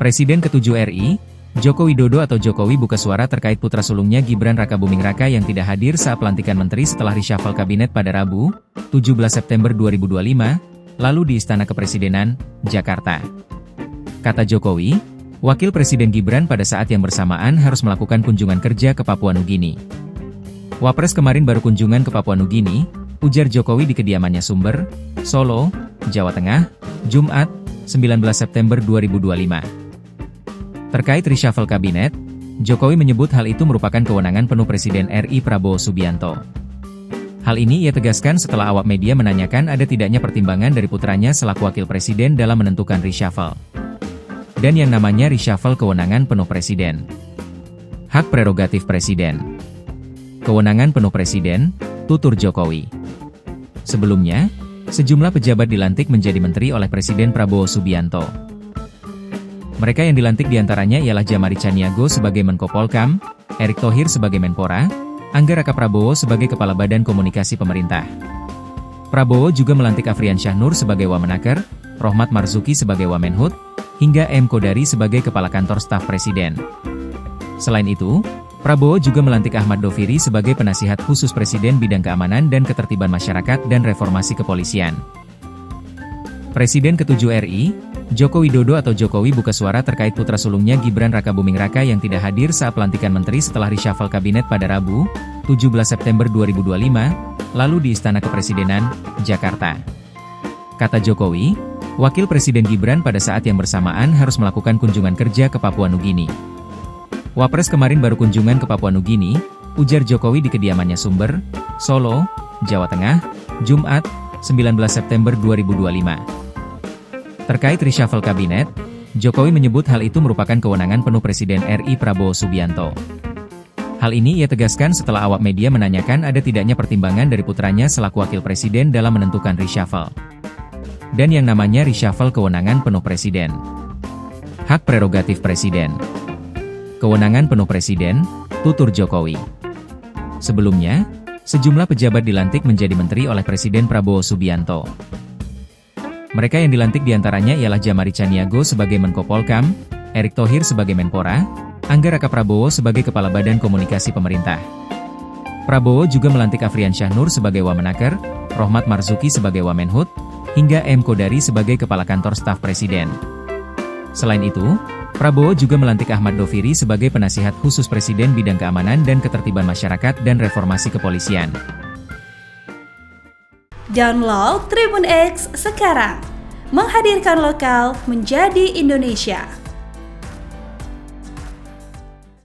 Presiden ke-7 RI, Joko Widodo atau Jokowi buka suara terkait putra sulungnya Gibran Rakabuming Raka yang tidak hadir saat pelantikan menteri setelah reshuffle kabinet pada Rabu, 17 September 2025, lalu di Istana Kepresidenan, Jakarta. Kata Jokowi, Wakil Presiden Gibran pada saat yang bersamaan harus melakukan kunjungan kerja ke Papua Nugini. Wapres kemarin baru kunjungan ke Papua Nugini, ujar Jokowi di kediamannya Sumber, Solo, Jawa Tengah, Jumat, 19 September 2025. Terkait reshuffle kabinet, Jokowi menyebut hal itu merupakan kewenangan penuh Presiden RI Prabowo Subianto. Hal ini ia tegaskan setelah awak media menanyakan ada tidaknya pertimbangan dari putranya selaku wakil presiden dalam menentukan reshuffle. Dan yang namanya reshuffle kewenangan penuh presiden. Hak prerogatif presiden. Kewenangan penuh presiden, tutur Jokowi. Sebelumnya, sejumlah pejabat dilantik menjadi menteri oleh Presiden Prabowo Subianto. Mereka yang dilantik diantaranya ialah Jamari Chaniago sebagai Menko Polkam, Erick Thohir sebagai Menpora, Angga Raka Prabowo sebagai Kepala Badan Komunikasi Pemerintah. Prabowo juga melantik Afrian Syahnur sebagai Wamenaker, Rohmat Marzuki sebagai Wamenhut, hingga M. Kodari sebagai Kepala Kantor Staf Presiden. Selain itu, Prabowo juga melantik Ahmad Doviri sebagai Penasihat Khusus Presiden Bidang Keamanan dan Ketertiban Masyarakat dan Reformasi Kepolisian. Presiden ke-7 RI, Joko Widodo atau Jokowi buka suara terkait putra sulungnya Gibran Rakabuming Raka yang tidak hadir saat pelantikan menteri setelah reshuffle kabinet pada Rabu, 17 September 2025, lalu di Istana Kepresidenan, Jakarta. Kata Jokowi, Wakil Presiden Gibran pada saat yang bersamaan harus melakukan kunjungan kerja ke Papua Nugini. Wapres kemarin baru kunjungan ke Papua Nugini, ujar Jokowi di kediamannya Sumber, Solo, Jawa Tengah, Jumat, 19 September 2025. Terkait reshuffle kabinet, Jokowi menyebut hal itu merupakan kewenangan penuh Presiden RI Prabowo Subianto. Hal ini ia tegaskan setelah awak media menanyakan ada tidaknya pertimbangan dari putranya selaku wakil presiden dalam menentukan reshuffle. Dan yang namanya reshuffle kewenangan penuh presiden. Hak prerogatif presiden. Kewenangan penuh presiden, tutur Jokowi. Sebelumnya, sejumlah pejabat dilantik menjadi menteri oleh Presiden Prabowo Subianto. Mereka yang dilantik diantaranya ialah Jamari Chaniago sebagai Menko Polkam, Erick Thohir sebagai Menpora, Angga Raka Prabowo sebagai Kepala Badan Komunikasi Pemerintah. Prabowo juga melantik Afrian Syahnur sebagai Wamenaker, Rohmat Marzuki sebagai Wamenhut, hingga M. Kodari sebagai Kepala Kantor Staf Presiden. Selain itu, Prabowo juga melantik Ahmad Doviri sebagai Penasihat Khusus Presiden Bidang Keamanan dan Ketertiban Masyarakat dan Reformasi Kepolisian. Download Tribun X sekarang, menghadirkan lokal menjadi Indonesia.